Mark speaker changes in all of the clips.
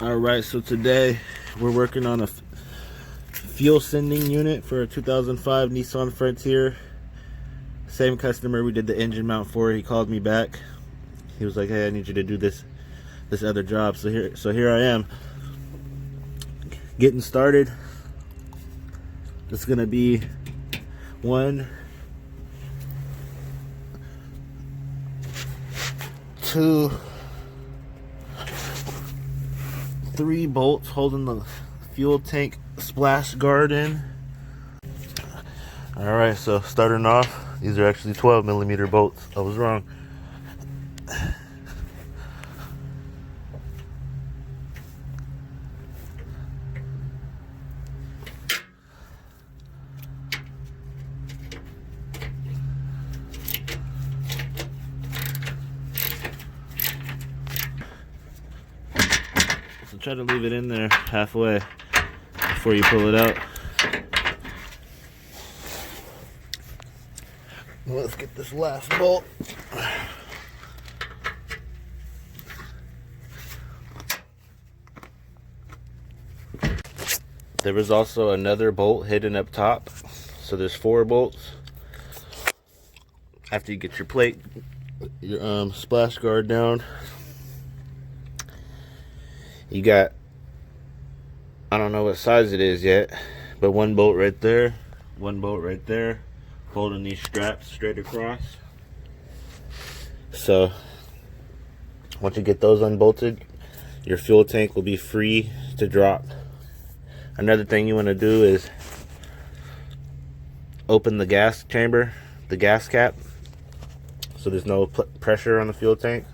Speaker 1: Alright, so today we're working on a fuel sending unit for a 2005 Nissan Frontier. Same customer we did the engine mount for. He called me back. He was like, hey, I need you to do this other job. So here I am getting started. It's gonna be 1, 2, 3 bolts holding the fuel tank splash guard in. Alright, so starting off, these are actually 12mm bolts. I was wrong. So try to leave it in there halfway before you pull it out. Let's get this last bolt. There was also another bolt hidden up top. So there's 4 bolts. After you get your plate, your splash guard down, you got, I don't know what size it is yet, but 1 bolt right there, 1 bolt right there, holding these straps straight across. So once you get those unbolted, your fuel tank will be free to drop. Another thing you want to do is open the gas chamber, the gas cap, so there's no pressure on the fuel tank.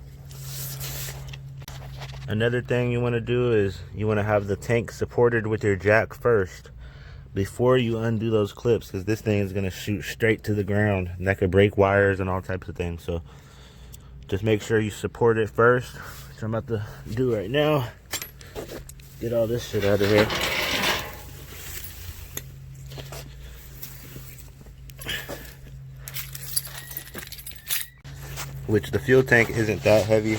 Speaker 1: Another thing you want to do is you want to have the tank supported with your jack first before you undo those clips, because this thing is going to shoot straight to the ground and that could break wires and all types of things. So just make sure you support it first, which I'm about to do right now. Get all this shit out of here. Which the fuel tank isn't that heavy.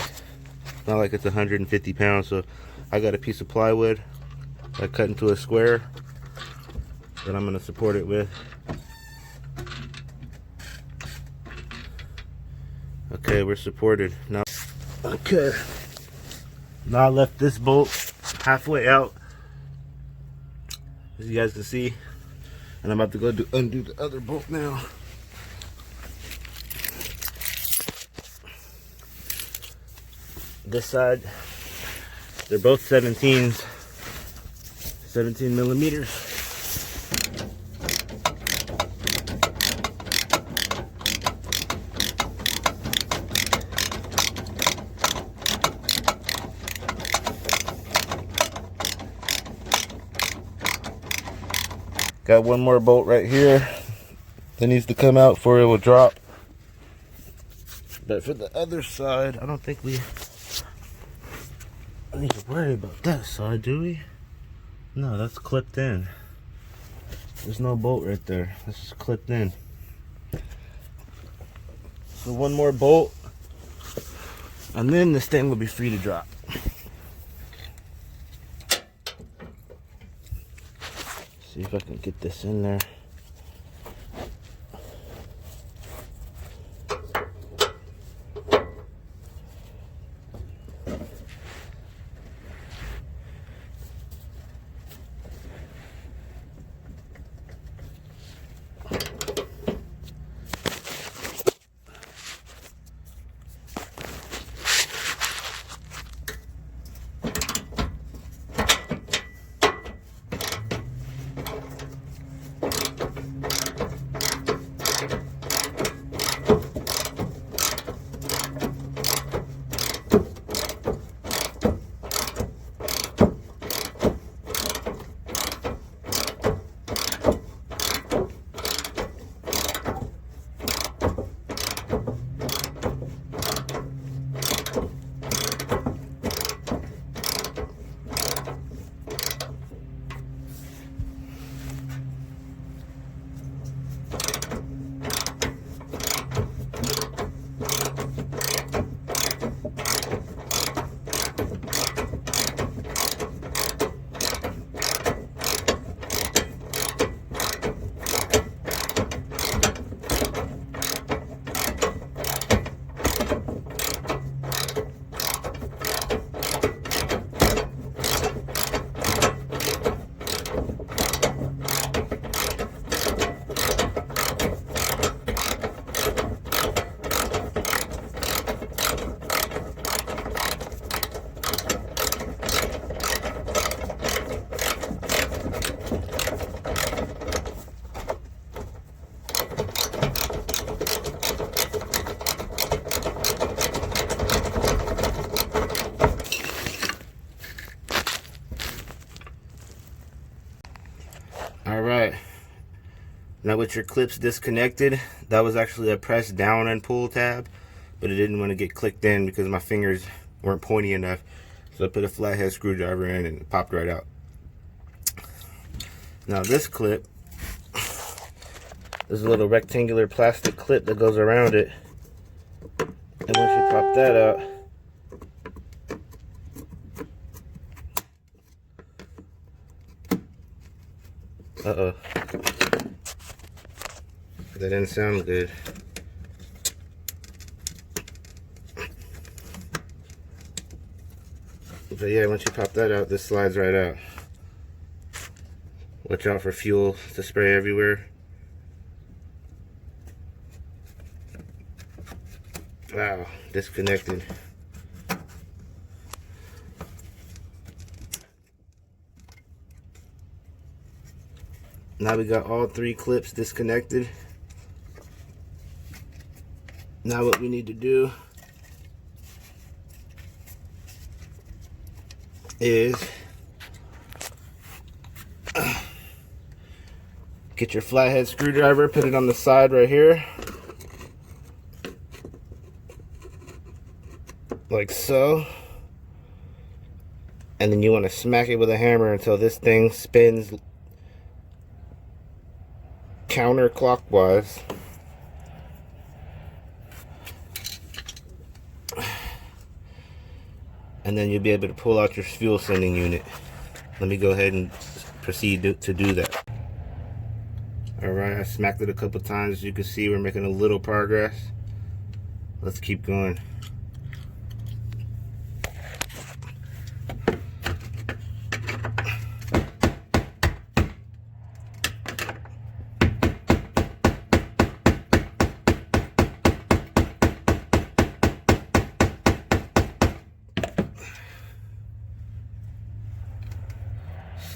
Speaker 1: Not like it's 150 pounds, so I got a piece of plywood I cut into a square that I'm gonna support it with. Okay, we're supported now. Okay, now I left this bolt halfway out, as you guys can see, and I'm about to go undo the other bolt now. This side, they're both 17 millimeters. Got 1 more bolt right here that needs to come out before it will drop. But for the other side, I don't think we need to worry about that side, do we? No, that's clipped in. There's no bolt right there. This is clipped in. So 1 more bolt, and then this thing will be free to drop. See if I can get this in there. Now with your clips disconnected, that was actually a press down and pull tab, but it didn't want to get clicked in because my fingers weren't pointy enough. So I put a flathead screwdriver in and it popped right out. Now this clip, there's a little rectangular plastic clip that goes around it. And once you pop that out, uh-oh, that didn't sound good. But yeah, once you pop that out, this slides right out. Watch out for fuel to spray everywhere. Wow, disconnected. Now we got all 3 clips disconnected. Now what we need to do is get your flathead screwdriver, put it on the side right here, like so, and then you want to smack it with a hammer until this thing spins counterclockwise. And then you'll be able to pull out your fuel sending unit. Let me go ahead and proceed to do that. Alright, I smacked it a couple times. As you can see, we're making a little progress. Let's keep going.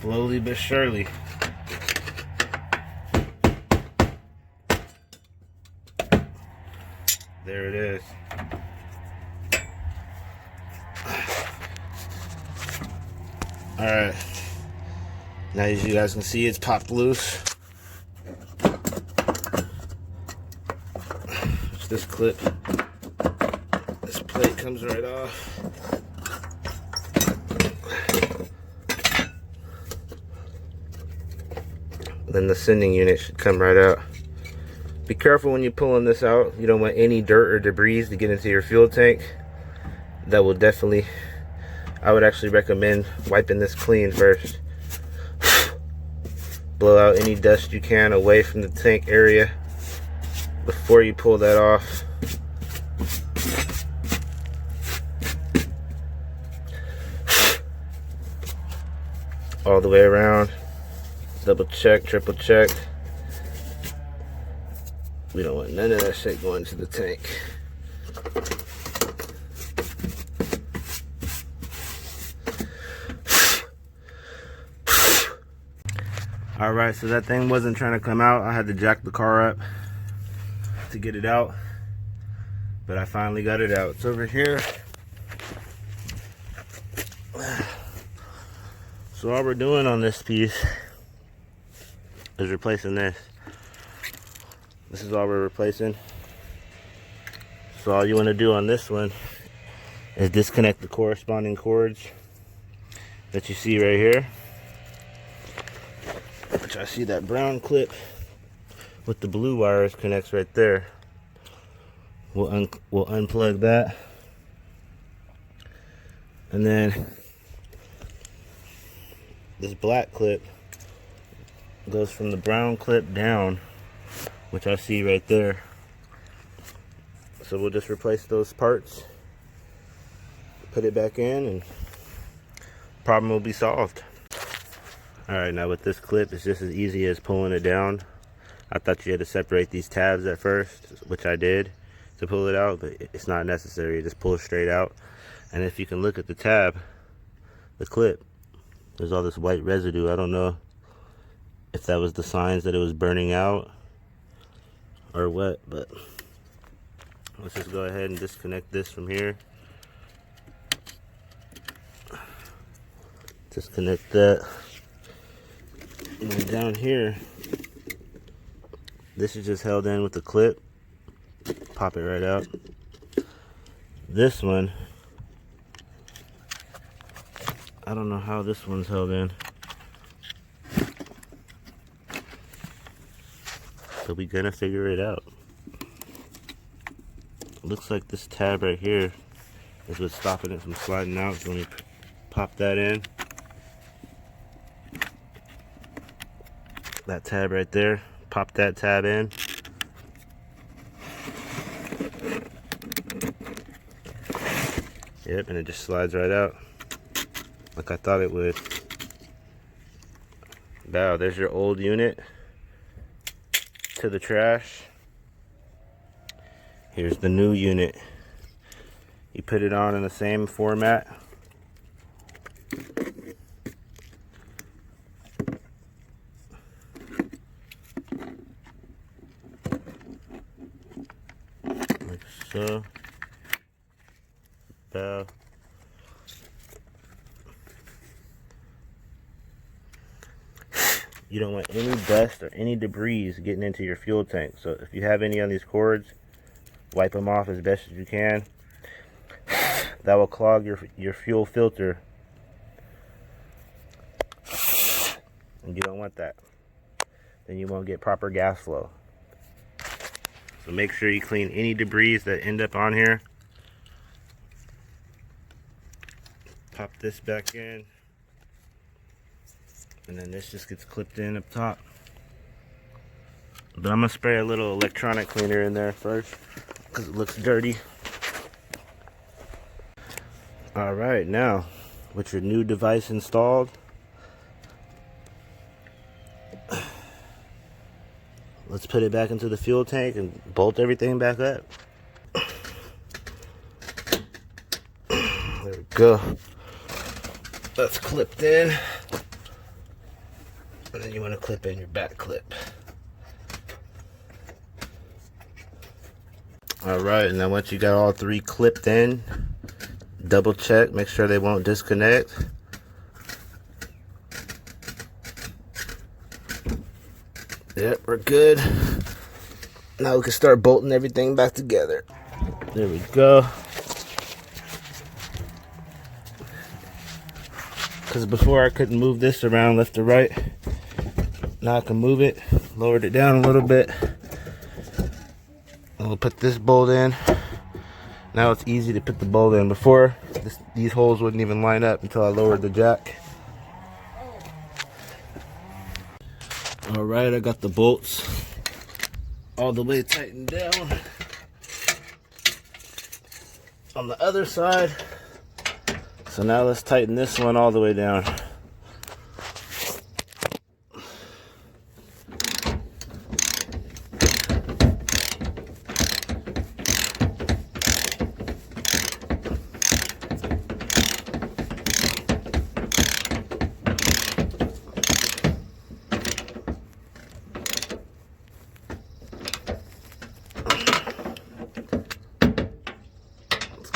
Speaker 1: Slowly but surely. There it is. Alright. Now as you guys can see, it's popped loose. It's this clip. This plate comes right off. Then the sending unit should come right out. Be careful when you're pulling this out. You don't want any dirt or debris to get into your fuel tank. That will definitely, I would actually recommend wiping this clean first. Blow out any dust you can away from the tank area before you pull that off. All the way around. Double check, triple check. We don't want none of that shit going to the tank. Alright, so that thing wasn't trying to come out. I had to jack the car up to get it out. But I finally got it out. It's over here. So all we're doing on this piece is replacing this. This is all we're replacing. So all you want to do on this one is disconnect the corresponding cords that you see right here. Which I see that brown clip with the blue wires connects right there. We'll unplug that. And then this black clip goes from the brown clip down, which I see right there. So we'll just replace those parts, put it back in, and problem will be solved. Alright, now with this clip, it's just as easy as pulling it down. I thought you had to separate these tabs at first, which I did to pull it out, but it's not necessary. You just pull it straight out. And if you can look at the tab, the clip, there's all this white residue. I don't know if that was the signs that it was burning out or what, but let's just go ahead and disconnect this from here. Disconnect that. And then down here, This is just held in with the clip. Pop it right out. This one, I don't know how this one's held in, but we're gonna figure it out. Looks like this tab right here is what's stopping it from sliding out. So let me pop that in. That tab right there, pop that tab in. Yep, and it just slides right out like I thought it would. Wow, there's your old unit to the trash. Here's the new unit. You put it on in the same format. Like so. Bow. You don't want any dust or any debris getting into your fuel tank. So if you have any on these cords, wipe them off as best as you can. That will clog your fuel filter. And you don't want that. Then you won't get proper gas flow. So make sure you clean any debris that end up on here. Pop this back in. And then this just gets clipped in up top. But I'm gonna spray a little electronic cleaner in there first because it looks dirty. Alright, now with your new device installed, let's put it back into the fuel tank and bolt everything back up. There we go. That's clipped in. And then you want to clip in your back clip. Alright, and then once you got all three clipped in, double check, make sure they won't disconnect. Yep, we're good. Now we can start bolting everything back together. There we go. Because before I couldn't move this around left to right. Now I can move it, lowered it down a little bit. And we'll put this bolt in. Now it's easy to put the bolt in. Before, these holes wouldn't even line up until I lowered the jack. Alright, I got the bolts all the way tightened down. On the other side. So now let's tighten this one all the way down.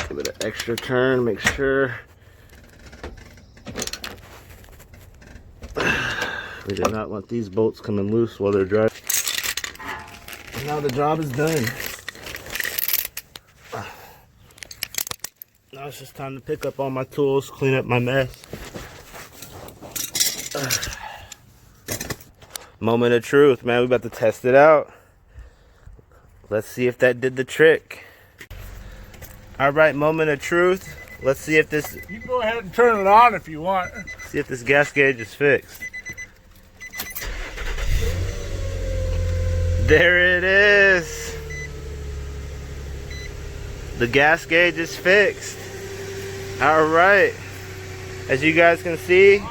Speaker 1: Give it an extra turn, make sure. We do not want these bolts coming loose while they're dry. And now the job is done. Now it's just time to pick up all my tools, clean up my mess. Moment of truth, man. We about to test it out. Let's see if that did the trick. All right, moment of truth. Let's see if this...
Speaker 2: You go ahead and turn it on if you want.
Speaker 1: See if this gas gauge is fixed. There it is. The gas gauge is fixed. All right. As you guys can see,